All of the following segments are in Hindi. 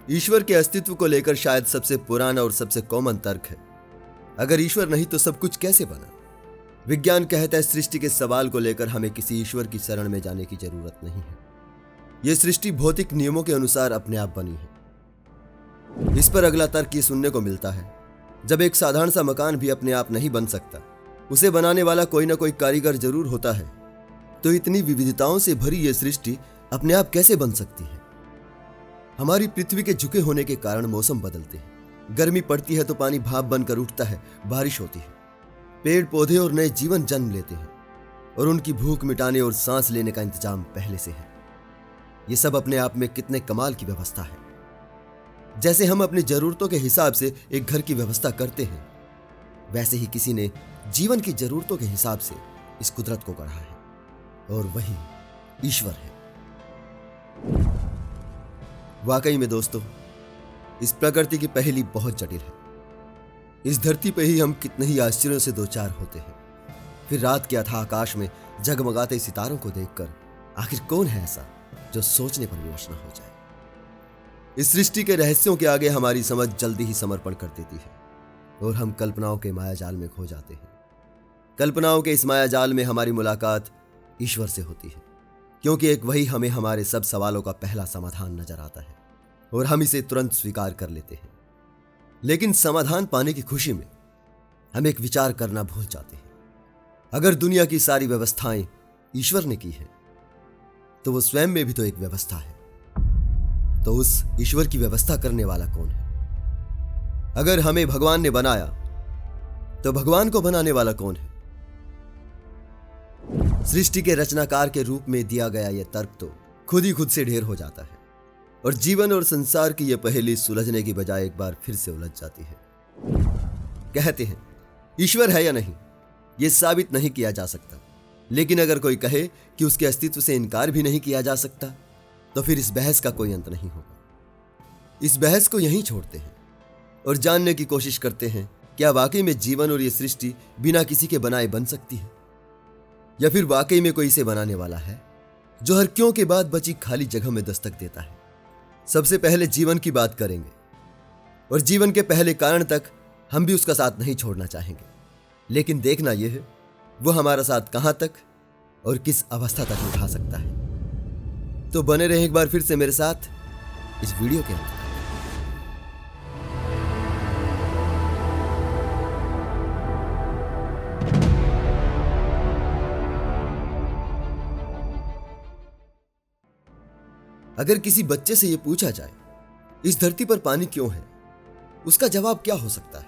ईश्वर के अस्तित्व को लेकर शायद सबसे पुराना और सबसे कॉमन तर्क है, अगर ईश्वर नहीं तो सब कुछ कैसे बना। विज्ञान कहता है सृष्टि के सवाल को लेकर हमें किसी ईश्वर की शरण में जाने की जरूरत नहीं है। यह सृष्टि भौतिक नियमों के अनुसार अपने आप बनी है। इस पर अगला तर्क ये सुनने को मिलता है, जब एक साधारण सा मकान भी अपने आप नहीं बन सकता, उसे बनाने वाला कोई ना कोई कारीगर जरूर होता है, तो इतनी विविधताओं से भरी यह सृष्टि अपने आप कैसे बन सकती है। हमारी पृथ्वी के झुके होने के कारण मौसम बदलते हैं। गर्मी पड़ती है तो पानी भाप बनकर उठता है, बारिश होती है, पेड़ पौधे और नए जीवन जन्म लेते हैं और उनकी भूख मिटाने और सांस लेने का इंतजाम पहले से है। यह सब अपने आप में कितने कमाल की व्यवस्था है। जैसे हम अपनी जरूरतों के हिसाब से एक घर की व्यवस्था करते हैं, वैसे ही किसी ने जीवन की जरूरतों के हिसाब से इस कुदरत को गढ़ा है, और वही ईश्वर है। वाकई में दोस्तों, इस प्रकृति की पहेली बहुत जटिल है। इस धरती पे ही हम कितने ही आश्चर्यों से दो चार होते हैं। फिर रात के अथाह आकाश में जगमगाते सितारों को देखकर आखिर कौन है ऐसा जो सोचने पर विवश न हो जाए। इस सृष्टि के रहस्यों के आगे हमारी समझ जल्दी ही समर्पण कर देती है और हम कल्पनाओं के मायाजाल में खो जाते हैं। कल्पनाओं के इस मायाजाल में हमारी मुलाकात ईश्वर से होती है, क्योंकि एक वही हमें हमारे सब सवालों का पहला समाधान नजर आता है और हम इसे तुरंत स्वीकार कर लेते हैं। लेकिन समाधान पाने की खुशी में हम एक विचार करना भूल जाते हैं। अगर दुनिया की सारी व्यवस्थाएं ईश्वर ने की है, तो वो स्वयं में भी तो एक व्यवस्था है। तो उस ईश्वर की व्यवस्था करने वाला कौन है? अगर हमें भगवान ने बनाया, तो भगवान को बनाने वाला कौन है? सृष्टि के रचनाकार के रूप में दिया गया यह तर्क तो खुद ही खुद से ढेर हो जाता है और जीवन और संसार की यह पहेली सुलझने की बजाय एक बार फिर से उलझ जाती है। कहते हैं ईश्वर है या नहीं, यह साबित नहीं किया जा सकता, लेकिन अगर कोई कहे कि उसके अस्तित्व से इनकार भी नहीं किया जा सकता, तो फिर इस बहस का कोई अंत नहीं होगा। इस बहस को यहीं छोड़ते हैं और जानने की कोशिश करते हैं, क्या वाकई में जीवन और यह सृष्टि बिना किसी के बनाए बन सकती है, या फिर वाकई में कोई इसे बनाने वाला है जो हर क्यों के बाद बची खाली जगह में दस्तक देता है। सबसे पहले जीवन की बात करेंगे और जीवन के पहले कारण तक हम भी उसका साथ नहीं छोड़ना चाहेंगे, लेकिन देखना यह है वो हमारा साथ कहां तक और किस अवस्था तक उठा सकता है। तो बने रहें एक बार फिर से मेरे साथ इस वीडियो के अंत। अगर किसी बच्चे से यह पूछा जाए इस धरती पर पानी क्यों है, उसका जवाब क्या हो सकता है?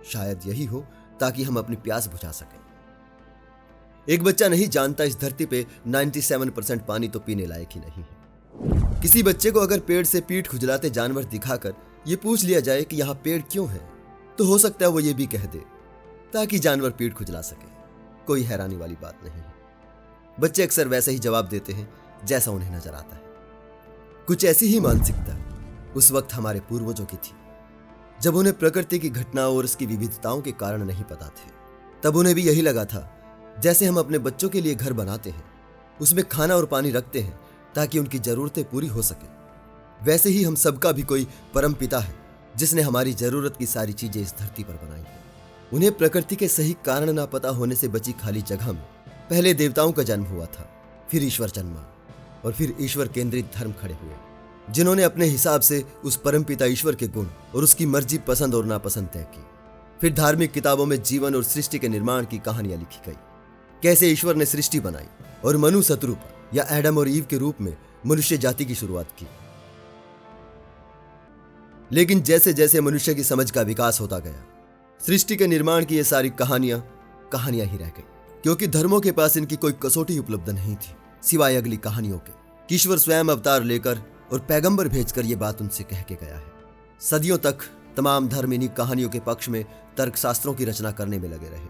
शायद यही हो ताकि हम अपनी प्यास बुझा सकें। एक बच्चा नहीं जानता इस धरती पे 97% पानी तो पीने लायक ही नहीं है। किसी बच्चे को अगर पेड़ से पीठ खुजलाते जानवर दिखाकर यह पूछ लिया जाए कि यहां पेड़ क्यों है, तो हो सकता है वो ये भी कह दे ताकि जानवर पीठ खुजला सके। कोई हैरानी वाली बात नहीं है। बच्चे अक्सर वैसे ही जवाब देते हैं जैसा उन्हें नजर आता है। कुछ ऐसी ही मानसिकता उस वक्त हमारे पूर्वजों की थी, जब उन्हें प्रकृति की घटनाओं और उसकी विविधताओं के कारण नहीं पता थे। तब उन्हें भी यही लगा था जैसे हम अपने बच्चों के लिए घर बनाते हैं, उसमें खाना और पानी रखते हैं ताकि उनकी जरूरतें पूरी हो सके, वैसे ही हम सबका भी कोई परम पिता है जिसने हमारी जरूरत की सारी चीजें इस धरती पर बनाई हैं। उन्हें प्रकृति के सही कारण ना पता होने से बची खाली जगह में पहले देवताओं का जन्म हुआ था, फिर ईश्वर जन्मा और फिर ईश्वर केंद्रित धर्म खड़े हुए, जिन्होंने अपने हिसाब से उस परमपिता ईश्वर के गुण और उसकी मर्जी पसंद और नापसंद तय की। फिर धार्मिक किताबों में जीवन और सृष्टि के निर्माण की कहानियां लिखी गई, कैसे ईश्वर ने सृष्टि बनाई और मनु शत्रुप या एडम और ईव के रूप में मनुष्य जाति की शुरुआत की। लेकिन जैसे जैसे मनुष्य की समझ का विकास होता गया, सृष्टि के निर्माण की ये सारी कहानियां ही रह गई, क्योंकि धर्मों के पास इनकी कोई कसौटी उपलब्ध नहीं थी सिवाय अगली कहानियों के कि ईश्वर स्वयं अवतार लेकर और पैगंबर भेजकर यह बात उनसे कह के गया है। सदियों तक तमाम धर्म इन्हीं कहानियों के पक्ष में तर्कशास्त्रों की रचना करने में लगे रहे,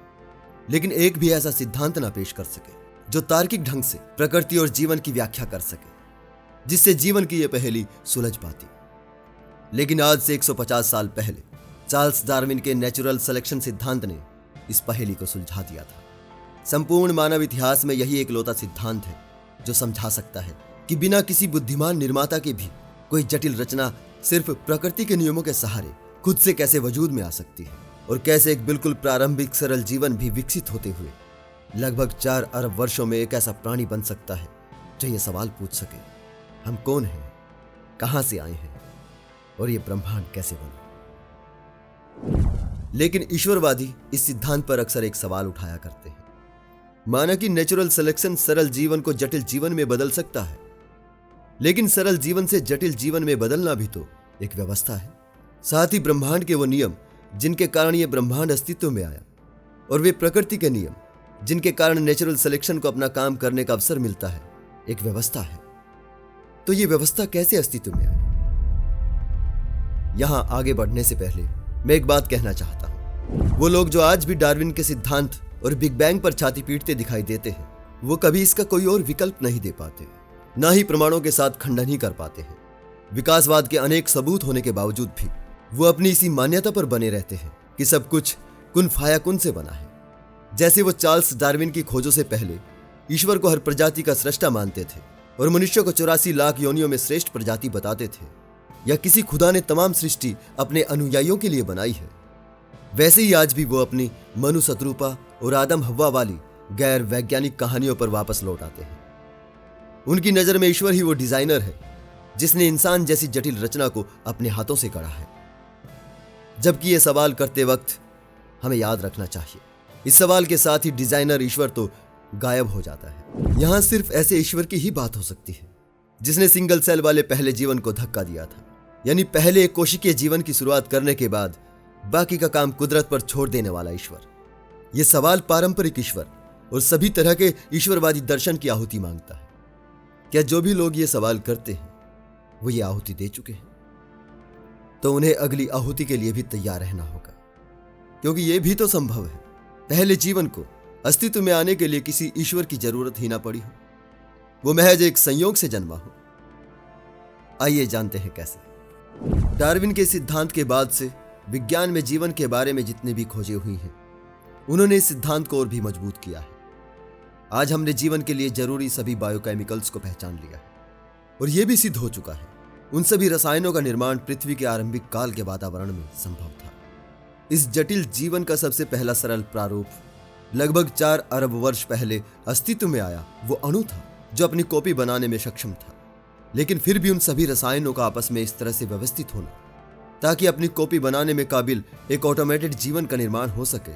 लेकिन एक भी ऐसा सिद्धांत ना पेश कर सके जो तार्किक ढंग से प्रकृति और जीवन की व्याख्या कर सके, जिससे जीवन की यह पहेली सुलझ पाती। लेकिन आज से 150 साल पहले चार्ल्स डार्विन के नेचुरल सिलेक्शन सिद्धांत ने इस पहेली को सुलझा दिया था। संपूर्ण मानव इतिहास में यही एकलौता सिद्धांत है जो समझा सकता है कि बिना किसी बुद्धिमान निर्माता के भी कोई जटिल रचना सिर्फ प्रकृति के नियमों के सहारे खुद से कैसे वजूद में आ सकती है, और कैसे एक बिल्कुल प्रारंभिक सरल जीवन भी विकसित होते हुए लगभग 4 अरब वर्षों में एक ऐसा प्राणी बन सकता है जो ये सवाल पूछ सके, हम कौन हैं, कहां से आए हैं और ये ब्रह्मांड कैसे बना। लेकिन ईश्वरवादी इस सिद्धांत पर अक्सर एक सवाल उठाया करते हैं, माना कि नेचुरल सिलेक्शन सरल जीवन को जटिल जीवन में बदल सकता है, लेकिन सरल जीवन से जटिल जीवन में बदलना भी तो एक व्यवस्था है। साथ ही ब्रह्मांड के वो नियम जिनके कारण ये ब्रह्मांड अस्तित्व में आया, और वे प्रकृति के नियम जिनके कारण नेचुरल सिलेक्शन को अपना काम करने का अवसर मिलता है, एक व्यवस्था है। तो ये व्यवस्था कैसे अस्तित्व में आई? यहां आगे बढ़ने से पहले मैं एक बात कहना चाहता हूं। वो लोग जो आज भी डार्विन के सिद्धांत और बिग बैंग पर छाती पीटते दिखाई देते हैं, वो कभी इसका कोई और विकल्प नहीं दे पाते, ना ही प्रमाणों के साथ खंडन ही कर पाते हैं। विकासवाद के अनेक सबूत होने के बावजूद भी वो अपनी इसी मान्यता पर बने रहते हैं कि सब कुछ कुन फाया कुन से बना है। जैसे वो चार्ल्स डार्विन की खोजों से पहले ईश्वर को हर प्रजाति का सृष्टा मानते थे और मनुष्य को 84 लाख योनियों में श्रेष्ठ प्रजाति बताते थे, या किसी खुदा ने तमाम सृष्टि अपने अनुयायियों के लिए बनाई है, वैसे ही आज भी वो अपनी मनु शत्रुपा और आदम हव्वा वाली गैर वैज्ञानिक कहानियों पर वापस लौट आते हैं। उनकी नजर में ईश्वर ही वो डिजाइनर है जिसने इंसान जैसी जटिल रचना को अपने हाथों से गढ़ा है। जबकि ये सवाल करते वक्त हमें याद रखना चाहिए, इस सवाल के साथ ही डिजाइनर ईश्वर तो गायब हो जाता है। यहां सिर्फ ऐसे ईश्वर की ही बात हो सकती है जिसने सिंगल सेल वाले पहले जीवन को धक्का दिया था, यानी पहले एक कोशिकीय जीवन की शुरुआत करने के बाद बाकी का काम कुदरत पर छोड़ देने वाला ईश्वर। यह सवाल पारंपरिक ईश्वर और सभी तरह के ईश्वरवादी दर्शन की आहुति मांगता है। क्या जो भी लोग ये सवाल करते हैं वो ये आहुति दे चुके हैं? तो उन्हें अगली आहुति के लिए भी तैयार रहना होगा, क्योंकि यह भी तो संभव है पहले जीवन को अस्तित्व में आने के लिए किसी ईश्वर की जरूरत ही ना पड़ी हो, वो महज एक संयोग से जन्मा हो। आइए जानते हैं कैसे। डार्विन के सिद्धांत के बाद से विज्ञान में जीवन के बारे में जितनी भी खोजें हुई हैं, उन्होंने इस सिद्धांत को और भी मजबूत किया है। आज हमने जीवन के लिए जरूरी सभी बायोकेमिकल्स को पहचान लिया है, और यह भी सिद्ध हो चुका है उन सभी रसायनों का निर्माण पृथ्वी के आरंभिक काल के वातावरण में संभव था। इस जटिल जीवन का सबसे पहला सरल प्रारूप लगभग 4 अरब वर्ष पहले अस्तित्व में आया वो अणु था जो अपनी कॉपी बनाने में सक्षम था। लेकिन फिर भी उन सभी रसायनों का आपस में इस तरह से व्यवस्थित होना ताकि अपनी कॉपी बनाने में काबिल एक ऑटोमेटेड जीवन का निर्माण हो सके,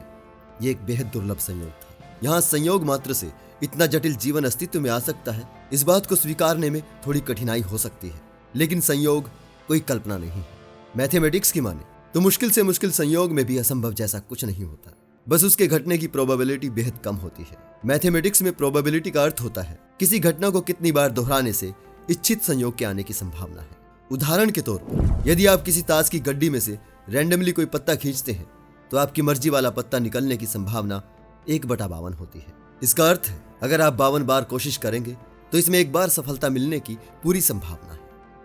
ये एक बेहद दुर्लभ संयोग था। यहाँ संयोग मात्र से इतना जटिल जीवन अस्तित्व में आ सकता है, इस बात को स्वीकारने में थोड़ी कठिनाई हो सकती है, लेकिन संयोग कोई कल्पना नहीं है। मैथमेटिक्स की माने तो मुश्किल से मुश्किल संयोग में भी असंभव जैसा कुछ नहीं होता, बस उसके घटने की प्रोबेबिलिटी बेहद कम होती है। मैथमेटिक्स में प्रोबेबिलिटी का अर्थ होता है किसी घटना को कितनी बार दोहराने से इच्छित संयोग के आने की संभावना है। उदाहरण के तौर पर यदि आप किसी ताश की गड्डी में से रैंडमली कोई पत्ता खींचते हैं तो आपकी मर्जी वाला पत्ता निकलने की संभावना 1/52 होती है। इसका अर्थ है अगर आप 52 बार कोशिश करेंगे तो इसमें एक बार सफलता मिलने की पूरी संभावना है।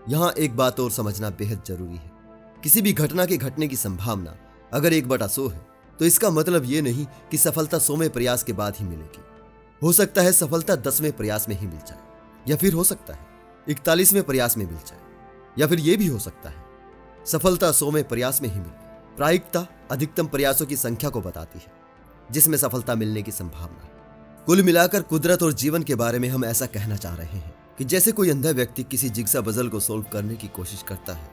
यहाँ एक बात और समझना बेहद जरूरी है, किसी भी घटना के घटने की संभावना अगर 1/100 है तो इसका मतलब ये नहीं कि सफलता 100वें प्रयास के बाद ही मिलेगी। हो सकता है सफलता 10वें प्रयास में ही मिल जाए, या फिर हो सकता है 41वें प्रयास में मिल जाए, या फिर यह भी हो सकता है सफलता 100वें प्रयास में ही मिले। प्रायिकता अधिकतम प्रयासों की संख्या को बताती है जिसमें सफलता मिलने की संभावना है। कुल मिलाकर कुदरत और जीवन के बारे में हम ऐसा कहना चाह रहे हैं कि जैसे कोई अंधा व्यक्ति किसी जिग्सा पजल को सॉल्व करने की कोशिश करता है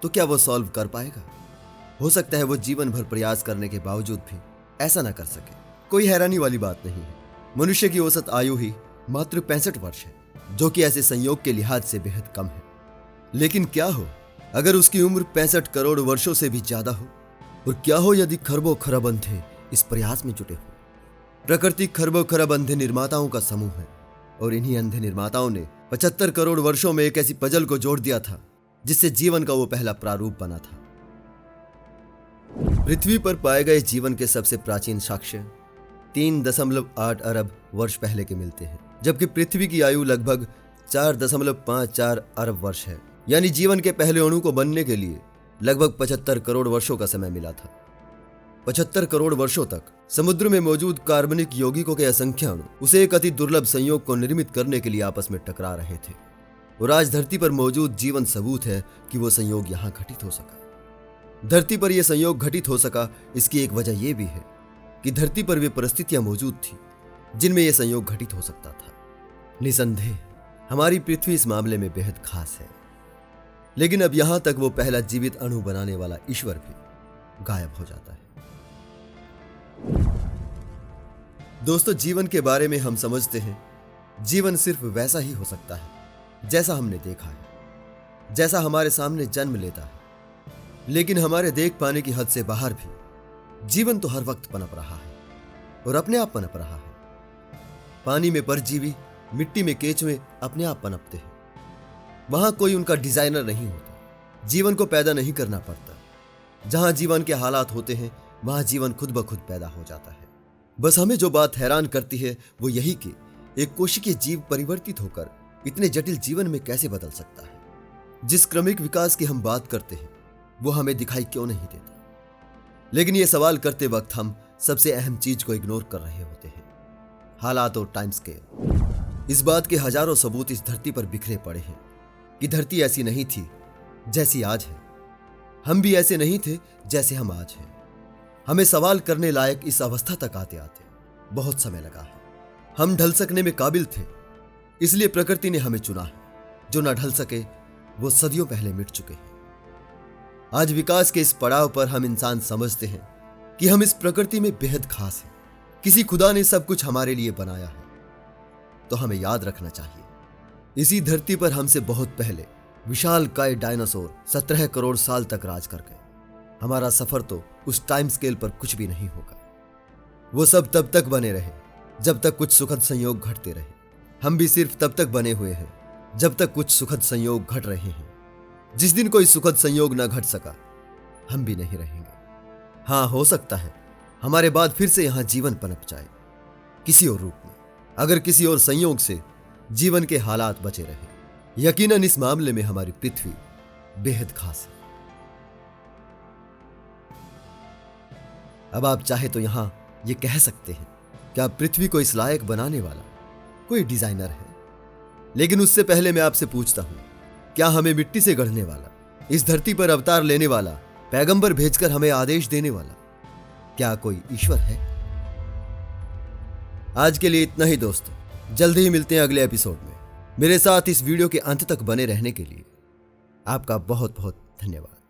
तो क्या वो सॉल्व कर पाएगा? हो सकता है वो जीवन भर प्रयास करने के बावजूद भी ऐसा ना कर सके। कोई हैरानी वाली बात नहीं है, मनुष्य की औसत आयु ही मात्र 65 वर्ष है, जो कि ऐसे संयोग के लिहाज से बेहद कम है। लेकिन क्या हो अगर उसकी उम्र 65 करोड़ वर्षों से भी ज्यादा हो, और क्या हो यदि खरबों खरब अंधे इस प्रयास में जुटे हो। प्रकृति खरबों खरब अंधे निर्माताओं का समूह है, और इन्हीं अंधे निर्माताओं ने 75 करोड़ वर्षों में एक ऐसी पजल को जोड़ दिया था जिससे जीवन का वो पहला प्रारूप बना था। पृथ्वी पर पाए गए जीवन के सबसे प्राचीन साक्ष्य 3.8 अरब वर्ष पहले के मिलते हैं, जबकि पृथ्वी की आयु लगभग 4.54 अरब वर्ष है। यानी जीवन के पहले अणु को बनने के लिए लगभग 75 करोड़ वर्षों का समय मिला था। 75 करोड़ वर्षों तक समुद्र में मौजूद कार्बनिक यौगिकों के असंख्य अणु उसे एक अति दुर्लभ संयोग को निर्मित करने के लिए आपस में टकरा रहे थे, और आज धरती पर मौजूद जीवन सबूत है कि वो संयोग यहां घटित हो सका। धरती पर यह संयोग घटित हो सका, इसकी एक वजह यह भी है कि धरती पर वे परिस्थितियां मौजूद थी जिनमें यह संयोग घटित हो सकता था। निसंदेह हमारी पृथ्वी इस मामले में बेहद खास है, लेकिन अब यहां तक वो पहला जीवित अणु बनाने वाला ईश्वर भी गायब हो जाता है। दोस्तों, जीवन के बारे में हम समझते हैं जीवन सिर्फ वैसा ही हो सकता है जैसा हमने देखा है, जैसा हमारे सामने जन्म लेता है। लेकिन हमारे देख पाने की हद से बाहर भी जीवन तो हर वक्त पनप रहा है और अपने आप पनप रहा है। पानी में परजीवी, मिट्टी में केंचुए अपने आप पनपते हैं। वहां कोई उनका डिजाइनर नहीं होता, जीवन को पैदा नहीं करना पड़ता। जहां जीवन के हालात होते हैं वहां जीवन खुद ब खुद पैदा हो जाता है। बस हमें जो बात हैरान करती है वो यही कि एक कोशिकीय जीव परिवर्तित होकर इतने जटिल जीवन में कैसे बदल सकता है। जिस क्रमिक विकास की हम बात करते हैं वो हमें दिखाई क्यों नहीं देता। लेकिन ये सवाल करते वक्त हम सबसे अहम चीज को इग्नोर कर रहे होते हैं, हालात और टाइम स्केल। इस बात के हजारों सबूत इस धरती पर बिखरे पड़े हैं कि धरती ऐसी नहीं थी जैसी आज है। हम भी ऐसे नहीं थे जैसे हम आज हैं। हमें सवाल करने लायक इस अवस्था तक आते आते बहुत समय लगा है। हम ढल सकने में काबिल थे, इसलिए प्रकृति ने हमें चुना है। जो न ढल सके वो सदियों पहले मिट चुके हैं। आज विकास के इस पड़ाव पर हम इंसान समझते हैं कि हम इस प्रकृति में बेहद खास हैं। किसी खुदा ने सब कुछ हमारे लिए बनाया है, तो हमें याद रखना चाहिए इसी धरती पर हमसे बहुत पहले विशालकाय डायनासोर 17 करोड़ साल तक राज कर गए। हमारा सफर तो उस टाइम स्केल पर कुछ भी नहीं होगा। वो सब तब तक बने रहे जब तक कुछ सुखद संयोग घटते रहे। हम भी सिर्फ तब तक बने हुए हैं जब तक कुछ सुखद संयोग घट रहे हैं। जिस दिन कोई सुखद संयोग ना घट सका, हम भी नहीं रहेंगे। हाँ, हो सकता है हमारे बाद फिर से यहां जीवन पनप जाए, किसी और रूप में, अगर किसी और संयोग से जीवन के हालात बचे रहे। यकीनन इस मामले में हमारी पृथ्वी बेहद खास है। अब आप चाहे तो यहां ये कह सकते हैं कि आप पृथ्वी को इस लायक बनाने वाला कोई डिजाइनर है। लेकिन उससे पहले मैं आपसे पूछता हूं, क्या हमें मिट्टी से गढ़ने वाला, इस धरती पर अवतार लेने वाला, पैगंबर भेजकर हमें आदेश देने वाला, क्या कोई ईश्वर है? आज के लिए इतना ही दोस्तों। जल्दी ही मिलते हैं अगले एपिसोड में। मेरे साथ इस वीडियो के अंत तक बने रहने के लिए आपका बहुत बहुत धन्यवाद।